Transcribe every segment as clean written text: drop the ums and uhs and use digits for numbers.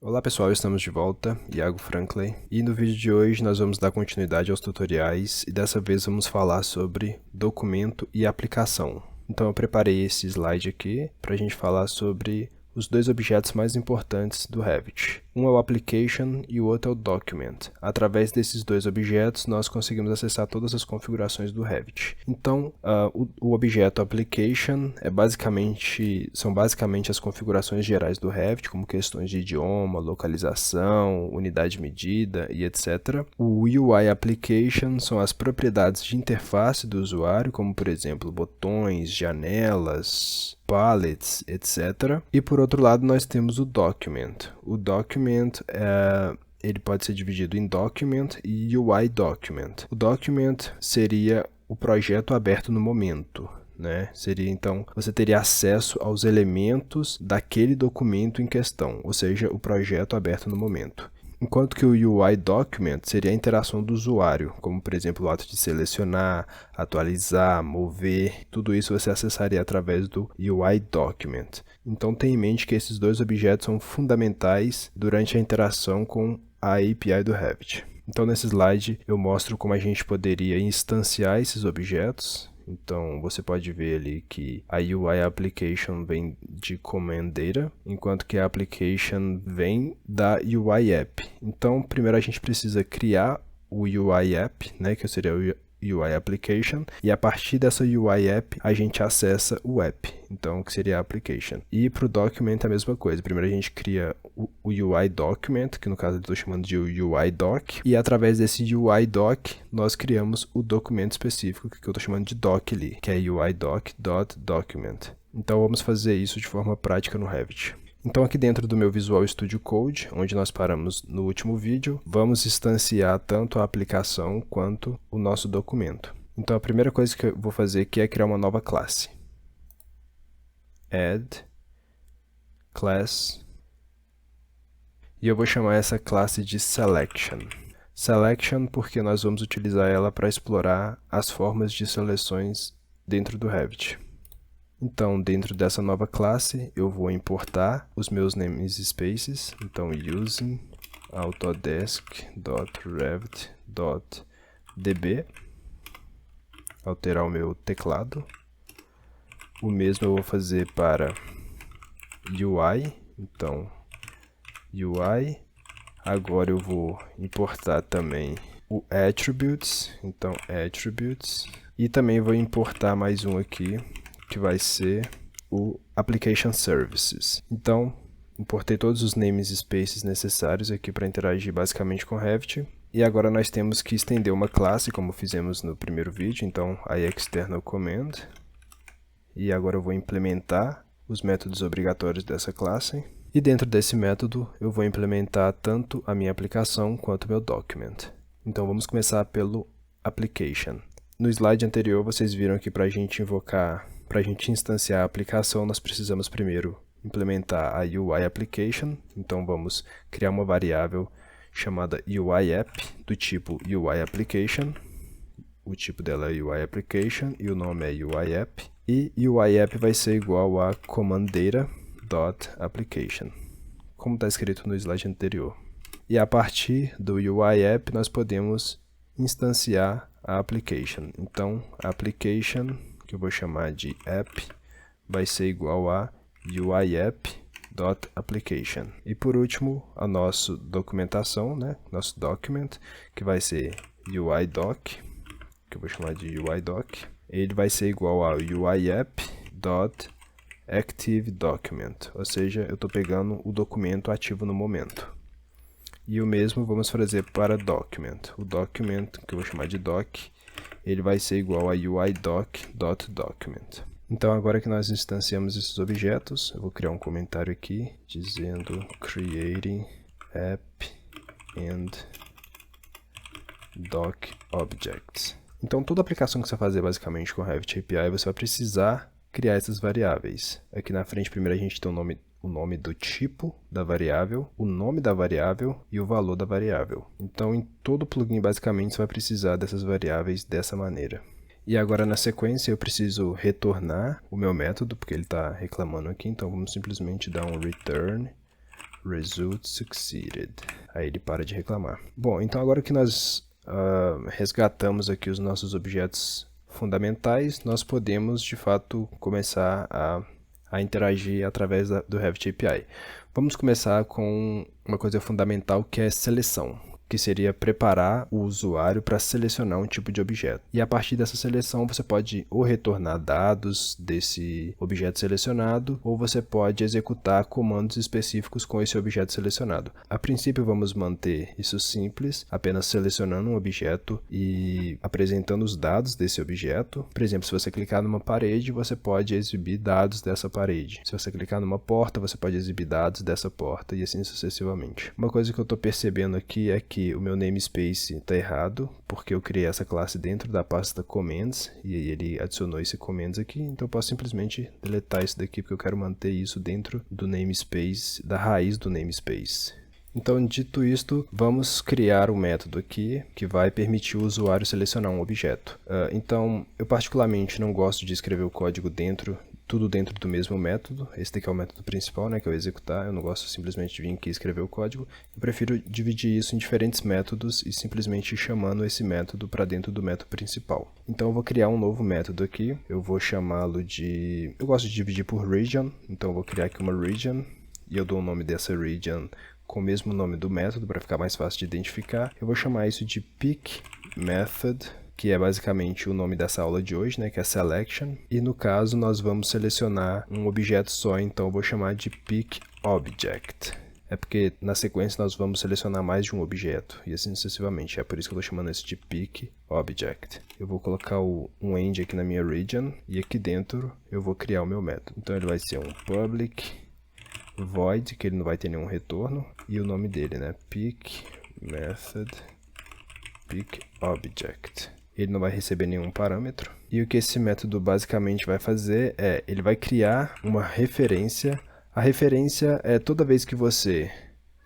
Olá pessoal, estamos de volta, Iago Franklin, e no vídeo de hoje nós vamos dar continuidade aos tutoriais e dessa vez vamos falar sobre documento e aplicação. Então eu preparei esse slide aqui para a gente falar sobre os dois objetos mais importantes do Revit. Um é o Application e o outro é o Document. Através desses dois objetos nós conseguimos acessar todas as configurações do Revit. Então o objeto Application são basicamente as configurações gerais do Revit, como questões de idioma, localização, unidade de medida e etc. O UI Application são as propriedades de interface do usuário, como por exemplo botões, janelas, palettes, etc. E por outro lado nós temos o Document. O Document ele pode ser dividido em Document e UI Document. O Document seria o projeto aberto no momento, né? Seria então, você teria acesso aos elementos daquele documento em questão, ou seja, o projeto aberto no momento. Enquanto que o UI Document seria a interação do usuário, como por exemplo o ato de selecionar, atualizar, mover, tudo isso você acessaria através do UI Document. Então tenha em mente que esses dois objetos são fundamentais durante a interação com a API do Revit. Então nesse slide eu mostro como a gente poderia instanciar esses objetos. Então você pode ver ali que a UI Application vem de Command Data, enquanto que a Application vem da UI App. Então primeiro a gente precisa criar o UI App, né, que seria o UI Application, e a partir dessa UI App a gente acessa o App, então que seria a Application. E para o Document a mesma coisa, primeiro a gente cria o UI Document, que no caso eu estou chamando de UI Doc, e através desse UI Doc nós criamos o documento específico que eu estou chamando de Doc ali, que é UIDoc.document. Então vamos fazer isso de forma prática no Revit. Então aqui dentro do meu Visual Studio Code, onde nós paramos no último vídeo, vamos instanciar tanto a aplicação quanto o nosso documento. Então a primeira coisa que eu vou fazer aqui é criar uma nova classe. Add Class. E eu vou chamar essa classe de Selection. Selection porque nós vamos utilizar ela para explorar as formas de seleções dentro do Revit. Então, dentro dessa nova classe, eu vou importar os meus namespaces. Então, using autodesk.revit.db, alterar o meu teclado. O mesmo eu vou fazer para UI. Então, UI. Agora eu vou importar também o attributes. Então, attributes. E também vou importar mais um aqui, que vai ser o Application Services. Então, importei todos os namespaces necessários aqui para interagir basicamente com o Revit. E agora nós temos que estender uma classe, como fizemos no primeiro vídeo. Então, a external command. E agora eu vou implementar os métodos obrigatórios dessa classe. E dentro desse método, eu vou implementar tanto a minha aplicação quanto o meu document. Então, vamos começar pelo Application. No slide anterior, vocês viram que para a gente instanciar a aplicação, nós precisamos primeiro implementar a UI Application. Então vamos criar uma variável chamada UI App do tipo UI Application. O tipo dela é UI Application e o nome é UI App. E UI App vai ser igual a commandData.application, como está escrito no slide anterior. E a partir do UI App nós podemos instanciar a application. Então, a application, que eu vou chamar de app, vai ser igual a UIApp.application. E por último, a nossa documentação, né? Nosso document, que vai ser UIDoc, que eu vou chamar de UIDoc. Ele vai ser igual a UIApp.ActiveDocument, ou seja, eu estou pegando o documento ativo no momento. E o mesmo vamos fazer para document. O document, que eu vou chamar de doc, ele vai ser igual a uidoc.document. Então agora que nós instanciamos esses objetos, eu vou criar um comentário aqui dizendo creating app and doc objects. Então toda aplicação que você fazer basicamente com o Revit API, você vai precisar criar essas variáveis. Aqui na frente primeiro a gente tem o nome do tipo da variável, o nome da variável e o valor da variável. Então, em todo plugin, basicamente, você vai precisar dessas variáveis dessa maneira. E agora, na sequência, eu preciso retornar o meu método, porque ele está reclamando aqui. Então, vamos simplesmente dar um return result succeeded. Aí ele para de reclamar. Bom, então agora que nós resgatamos aqui os nossos objetos fundamentais, nós podemos de fato começar a interagir através do Revit API. Vamos começar com uma coisa fundamental que é seleção, que seria preparar o usuário para selecionar um tipo de objeto. E a partir dessa seleção você pode ou retornar dados desse objeto selecionado, ou você pode executar comandos específicos com esse objeto selecionado. A princípio vamos manter isso simples, apenas selecionando um objeto e apresentando os dados desse objeto. Por exemplo, se você clicar numa parede, você pode exibir dados dessa parede. Se você clicar numa porta, você pode exibir dados dessa porta e assim sucessivamente. Uma coisa que eu estou percebendo aqui é que o meu namespace está errado, porque eu criei essa classe dentro da pasta commands, e aí ele adicionou esse commands aqui, então eu posso simplesmente deletar isso daqui, porque eu quero manter isso dentro do namespace, da raiz do namespace. Então, dito isto, vamos criar um método aqui que vai permitir o usuário selecionar um objeto. Então, eu particularmente não gosto de escrever o código tudo dentro do mesmo método. Esse daqui é o método principal, né, que é o executar. Eu não gosto simplesmente de vir aqui e escrever o código. Eu prefiro dividir isso em diferentes métodos e simplesmente ir chamando esse método para dentro do método principal. Então, eu vou criar um novo método aqui. Eu vou chamá-lo de... Eu gosto de dividir por region, então eu vou criar aqui uma region e eu dou o nome dessa region com o mesmo nome do método para ficar mais fácil de identificar. Eu vou chamar isso de pick method, que é basicamente o nome dessa aula de hoje, né, que é selection. E no caso nós vamos selecionar um objeto só, então eu vou chamar de pick object. É porque na sequência nós vamos selecionar mais de um objeto e assim sucessivamente. É por isso que eu estou chamando isso de pick object. Eu vou colocar um end aqui na minha region e aqui dentro eu vou criar o meu método. Então ele vai ser um public void, que ele não vai ter nenhum retorno, e o nome dele, né, pick method pick object. Ele não vai receber nenhum parâmetro. E o que esse método basicamente vai fazer é, ele vai criar uma referência. A referência é toda vez que você...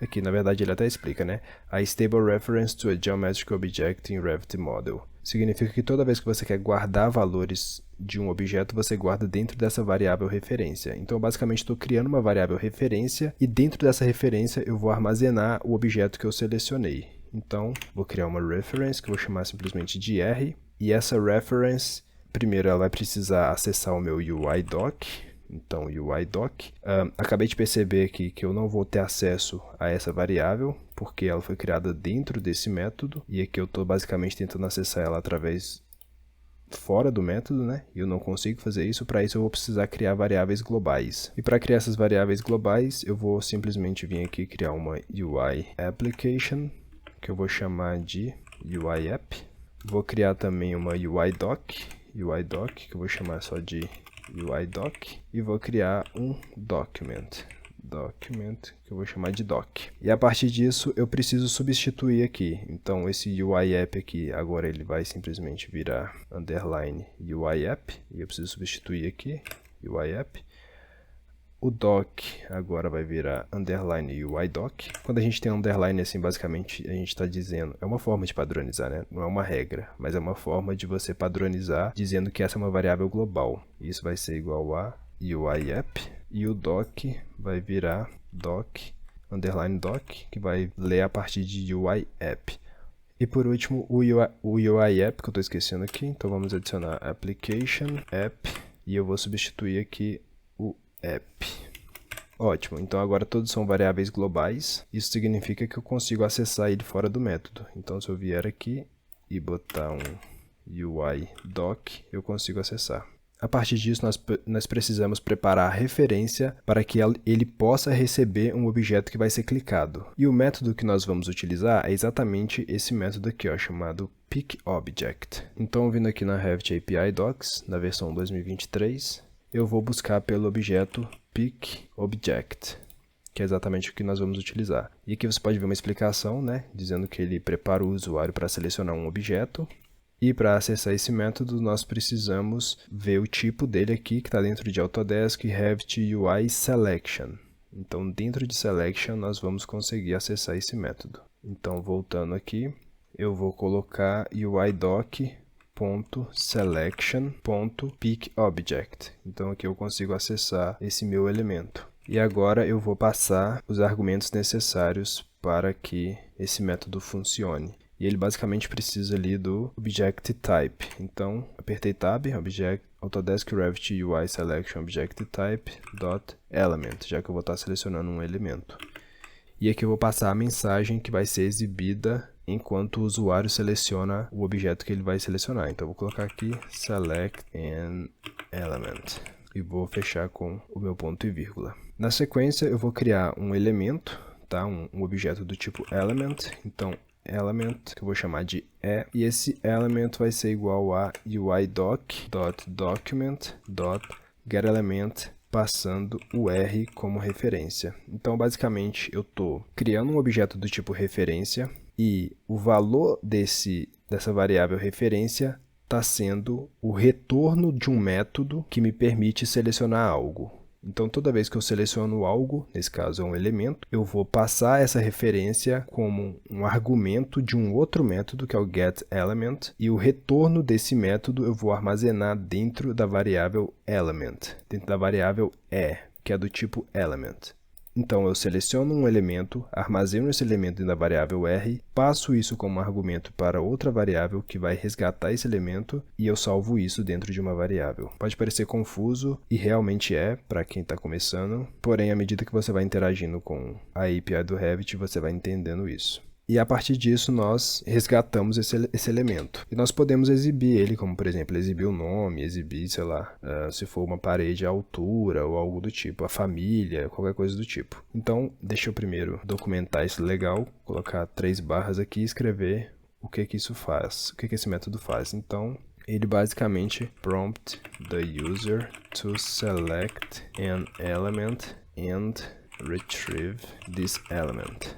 Aqui, na verdade, ele até explica, né? A stable reference to a geometric object in Revit model. Significa que toda vez que você quer guardar valores de um objeto, você guarda dentro dessa variável referência. Então, basicamente, estou criando uma variável referência e dentro dessa referência eu vou armazenar o objeto que eu selecionei. Então, vou criar uma reference que eu vou chamar simplesmente de R. E essa reference, primeiro ela vai precisar acessar o meu UI doc. Então, UI doc. Acabei de perceber aqui que eu não vou ter acesso a essa variável, porque ela foi criada dentro desse método. E aqui eu estou basicamente tentando acessar ela através fora do método, né? E eu não consigo fazer isso. Para isso eu vou precisar criar variáveis globais. E para criar essas variáveis globais, eu vou simplesmente vir aqui criar uma UI application, que eu vou chamar de UI app. Vou criar também uma UI doc, que eu vou chamar só de UI doc. E vou criar um document, que eu vou chamar de doc. E a partir disso eu preciso substituir aqui. Então esse UI app aqui, agora ele vai simplesmente virar underline UI app. E eu preciso substituir aqui, UI app. O doc agora vai virar underline UI doc. Quando a gente tem underline assim, basicamente a gente está dizendo, é uma forma de padronizar, né? Não é uma regra, mas é uma forma de você padronizar, dizendo que essa é uma variável global. Isso vai ser igual a UI app. E o doc vai virar doc, underline doc, que vai ler a partir de UI app. E por último, o UI app, que eu estou esquecendo aqui. Então vamos adicionar application app. E eu vou substituir aqui o app. Ótimo, então agora todos são variáveis globais. Isso significa que eu consigo acessar ele fora do método. Então se eu vier aqui e botar um UI doc, eu consigo acessar. A partir disso, nós precisamos preparar a referência para que ele possa receber um objeto que vai ser clicado. E o método que nós vamos utilizar é exatamente esse método aqui, ó, chamado pickObject. Então, vindo aqui na Revit API Docs, na versão 2023, eu vou buscar pelo objeto pickObject, que é exatamente o que nós vamos utilizar. E aqui você pode ver uma explicação, né, dizendo que ele prepara o usuário para selecionar um objeto. E para acessar esse método, nós precisamos ver o tipo dele aqui, que está dentro de Autodesk Revit UI Selection. Então, dentro de Selection, nós vamos conseguir acessar esse método. Então, voltando aqui, eu vou colocar uidoc.selection.pickObject. Então, aqui eu consigo acessar esse meu elemento. E agora eu vou passar os argumentos necessários para que esse método funcione. E ele basicamente precisa ali do Object Type. Então, apertei Tab, Object, Autodesk Revit UI Selection Object Type dot Element, já que eu vou estar selecionando um elemento. E aqui eu vou passar a mensagem que vai ser exibida enquanto o usuário seleciona o objeto que ele vai selecionar. Então eu vou colocar aqui Select an Element e vou fechar com o meu ponto e vírgula. Na sequência eu vou criar um elemento, tá? um objeto do tipo Element. Então element, que eu vou chamar de E, e esse element vai ser igual a uidoc.document.getElement, passando o R como referência. Então, basicamente, eu estou criando um objeto do tipo referência e o valor dessa variável referência está sendo o retorno de um método que me permite selecionar algo. Então, toda vez que eu seleciono algo, nesse caso é um elemento, eu vou passar essa referência como um argumento de um outro método, que é o getElement, e o retorno desse método eu vou armazenar dentro da variável element, dentro da variável E, que é do tipo element. Então, eu seleciono um elemento, armazeno esse elemento dentro da variável R, passo isso como argumento para outra variável que vai resgatar esse elemento e eu salvo isso dentro de uma variável. Pode parecer confuso, e realmente é para quem está começando, porém, à medida que você vai interagindo com a API do Revit, você vai entendendo isso. E a partir disso nós resgatamos esse elemento. E nós podemos exibir ele, como por exemplo, exibir o nome, exibir, sei lá, se for uma parede, a altura ou algo do tipo, a família, qualquer coisa do tipo. Então, deixa eu primeiro documentar isso legal, colocar 3 barras aqui e escrever o que isso faz, o que esse método faz. Então, ele basicamente prompt the user to select an element and retrieve this element.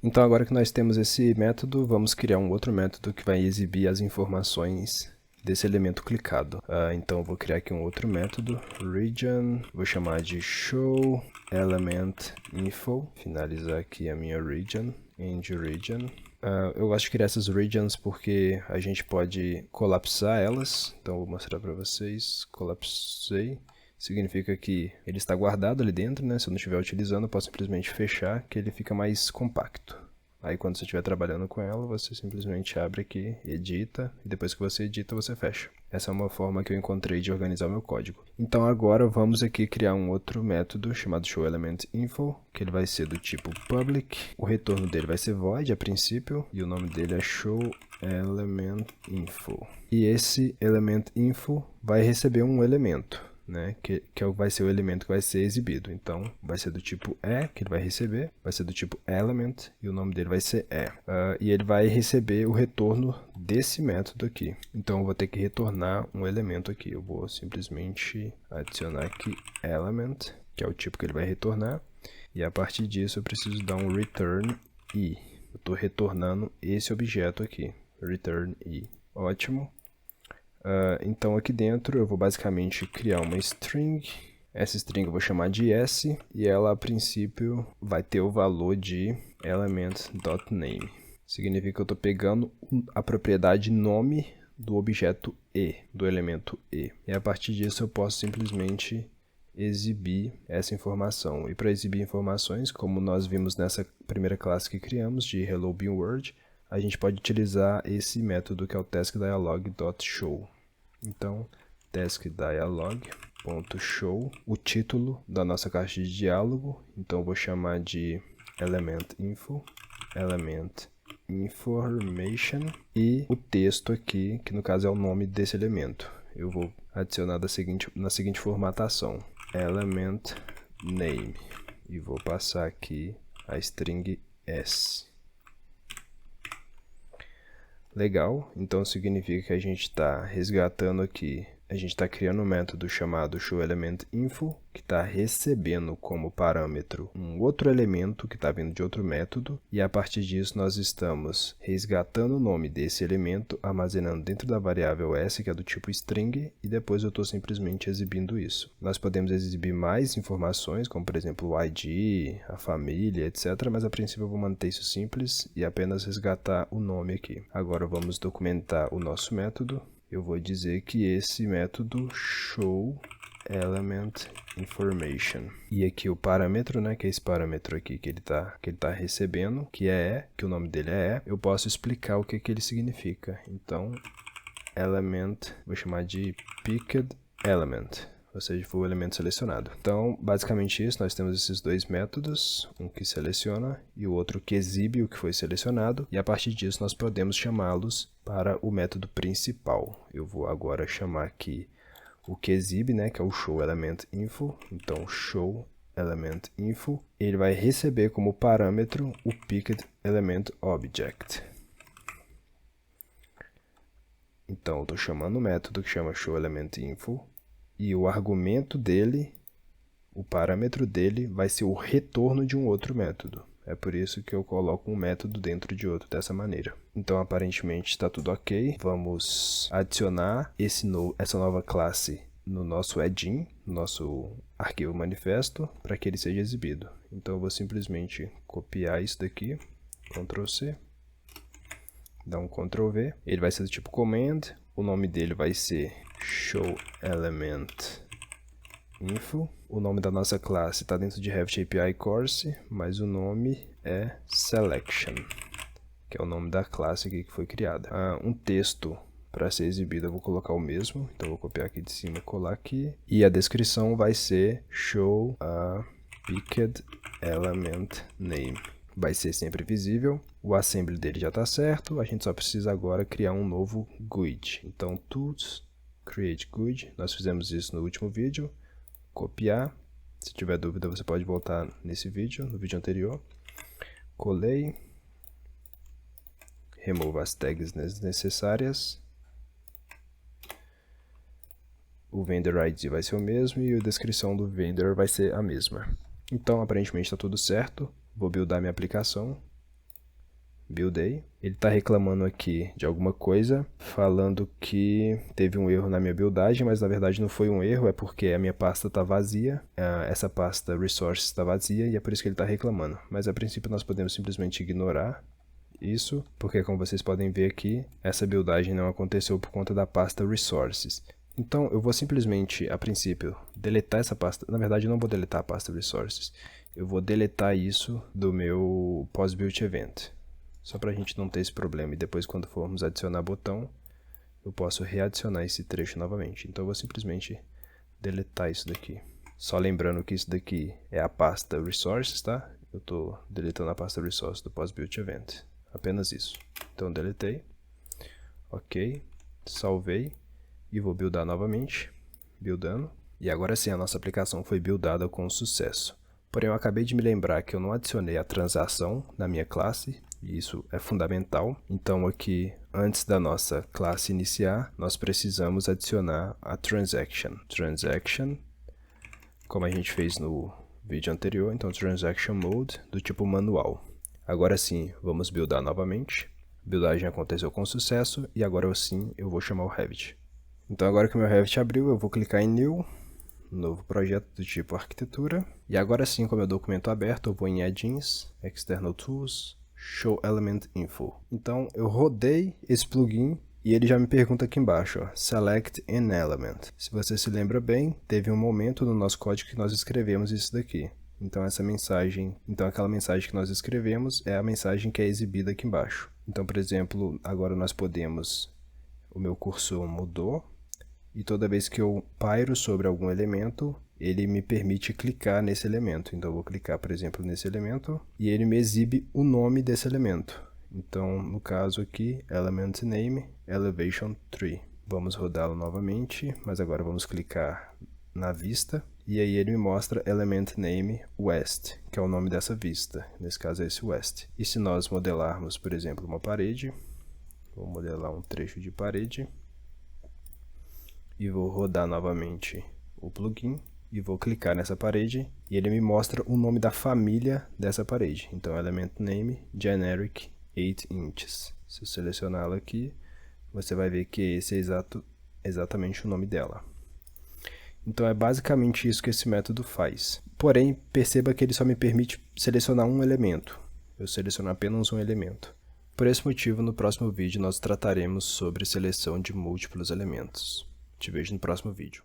Então, agora que nós temos esse método, vamos criar um outro método que vai exibir as informações desse elemento clicado. Então, eu vou criar aqui um outro método, region, vou chamar de showElementInfo, finalizar aqui a minha region, end-region. Eu gosto de criar essas regions porque a gente pode colapsar elas, então eu vou mostrar para vocês, colapsei. Significa que ele está guardado ali dentro, né? Se eu não estiver utilizando, eu posso simplesmente fechar, que ele fica mais compacto. Aí quando você estiver trabalhando com ela, você simplesmente abre aqui, edita, e depois que você edita, você fecha. Essa é uma forma que eu encontrei de organizar o meu código. Então agora vamos aqui criar um outro método chamado showElementInfo, que ele vai ser do tipo public. O retorno dele vai ser void a princípio, e o nome dele é showElementInfo. E esse elementInfo vai receber um elemento, né, que vai ser o elemento que vai ser exibido. Então, vai ser do tipo E, que ele vai receber, vai ser do tipo element, e o nome dele vai ser E. E ele vai receber o retorno desse método aqui. Então, eu vou ter que retornar um elemento aqui. Eu vou simplesmente adicionar aqui element, que é o tipo que ele vai retornar, e a partir disso eu preciso dar um return i. Eu estou retornando esse objeto aqui, return i. Ótimo. Então aqui dentro eu vou basicamente criar uma string. Essa string eu vou chamar de S e ela a princípio vai ter o valor de element.name. Significa que eu estou pegando a propriedade nome do objeto E, do elemento E. E a partir disso eu posso simplesmente exibir essa informação. E para exibir informações, como nós vimos nessa primeira classe que criamos de Hello Being World, a gente pode utilizar esse método que é o taskDialog.show. Então, taskDialog.show, o título da nossa caixa de diálogo. Então, eu vou chamar de elementInfo, elementInformation, e o texto aqui, que no caso é o nome desse elemento. Eu vou adicionar na seguinte formatação, elementName, e vou passar aqui a string S. Legal, então significa que a gente está resgatando aqui, a gente está criando um método chamado showElementInfo, que está recebendo como parâmetro um outro elemento que está vindo de outro método, e a partir disso nós estamos resgatando o nome desse elemento, armazenando dentro da variável S, que é do tipo string, e depois eu estou simplesmente exibindo isso. Nós podemos exibir mais informações, como por exemplo o ID, a família, etc., mas a princípio eu vou manter isso simples e apenas resgatar o nome aqui. Agora vamos documentar o nosso método. Eu vou dizer que esse método show element information. E aqui o parâmetro, né, que é esse parâmetro aqui que ele tá recebendo, que o nome dele é, eu posso explicar o que ele significa. Então, element, vou chamar de picked element, ou seja, foi o elemento selecionado. Então, basicamente isso, nós temos esses dois métodos, um que seleciona e o outro que exibe o que foi selecionado, e a partir disso nós podemos chamá-los para o método principal. Eu vou agora chamar aqui o que exibe, né, que é o showElementInfo. Então, showElementInfo, ele vai receber como parâmetro o picked_element_object. Então, eu estou chamando o método que chama showElementInfo, e o argumento dele, o parâmetro dele, vai ser o retorno de um outro método. É por isso que eu coloco um método dentro de outro dessa maneira. Então, aparentemente, está tudo ok. Vamos adicionar essa nova classe no nosso add-in, no nosso arquivo manifesto, para que ele seja exibido. Então, eu vou simplesmente copiar isso daqui, Ctrl C, dar um Ctrl V. Ele vai ser do tipo command, o nome dele vai ser showElementInfo. O nome da nossa classe está dentro de Revit API Course, mas o nome é Selection, que é o nome da classe aqui que foi criada. Um texto para ser exibido eu vou colocar o mesmo, então eu vou copiar aqui de cima e colar aqui. E a descrição vai ser show a picked element name. Vai ser sempre visível. O assembly dele já está certo, a gente só precisa agora criar um novo GUID. Então, Tools, Create GUID, nós fizemos isso no último vídeo. Copiar, se tiver dúvida você pode voltar nesse vídeo, no vídeo anterior. Colei, remova as tags desnecessárias. O vendor ID vai ser o mesmo e a descrição do vendor vai ser a mesma. Então, aparentemente está tudo certo. Vou buildar minha aplicação. Buildei. Ele está reclamando aqui de alguma coisa, falando que teve um erro na minha buildagem, mas na verdade não foi um erro, é porque a minha pasta está vazia. Essa pasta Resources está vazia e é por isso que ele está reclamando. Mas a princípio nós podemos simplesmente ignorar isso, porque como vocês podem ver aqui, essa buildagem não aconteceu por conta da pasta Resources. Então eu vou simplesmente, a princípio, deletar essa pasta. Na verdade eu não vou deletar a pasta Resources. Eu vou deletar isso do meu pós-build event. Só para a gente não ter esse problema. E depois quando formos adicionar botão, eu posso readicionar esse trecho novamente. Então eu vou simplesmente deletar isso daqui. Só lembrando que isso daqui é a pasta Resources, tá? Eu estou deletando a pasta Resources do pós-build event. Apenas isso. Então deletei. Ok. Salvei. E vou buildar novamente. Buildando. E agora sim a nossa aplicação foi buildada com sucesso. Porém, eu acabei de me lembrar que eu não adicionei a transação na minha classe, e isso é fundamental. Então, aqui, antes da nossa classe iniciar, nós precisamos adicionar a transaction. Transaction, como a gente fez no vídeo anterior, então transaction mode do tipo manual. Agora sim, vamos buildar novamente. A buildagem aconteceu com sucesso, e agora sim eu vou chamar o Revit. Então, agora que o meu Revit abriu, eu vou clicar em New, novo projeto do tipo arquitetura. E agora sim, com o meu documento aberto, eu vou em Add-ins, External Tools, showElementInfo. Então, eu rodei esse plugin e ele já me pergunta aqui embaixo, ó, Select an Element. Se você se lembra bem, teve um momento no nosso código que nós escrevemos isso daqui. Então, aquela mensagem que nós escrevemos é a mensagem que é exibida aqui embaixo. Então, por exemplo, agora nós podemos, o meu cursor mudou, e toda vez que eu pairo sobre algum elemento, ele me permite clicar nesse elemento. Então eu vou clicar, por exemplo, nesse elemento, e ele me exibe o nome desse elemento. Então, no caso aqui, Element Name, Elevation Tree. Vamos rodá-lo novamente, mas agora vamos clicar na vista, e aí ele me mostra Element Name West, que é o nome dessa vista. Nesse caso é esse West. E se nós modelarmos, por exemplo, uma parede, vou modelar um trecho de parede, e vou rodar novamente o plugin e vou clicar nessa parede e ele me mostra o nome da família dessa parede. Então, Element Name Generic 8 inches. Se eu selecioná-la aqui, você vai ver que esse é exatamente o nome dela. Então, é basicamente isso que esse método faz. Porém, perceba que ele só me permite selecionar um elemento. Eu seleciono apenas um elemento. Por esse motivo, no próximo vídeo nós trataremos sobre seleção de múltiplos elementos. Te vejo no próximo vídeo.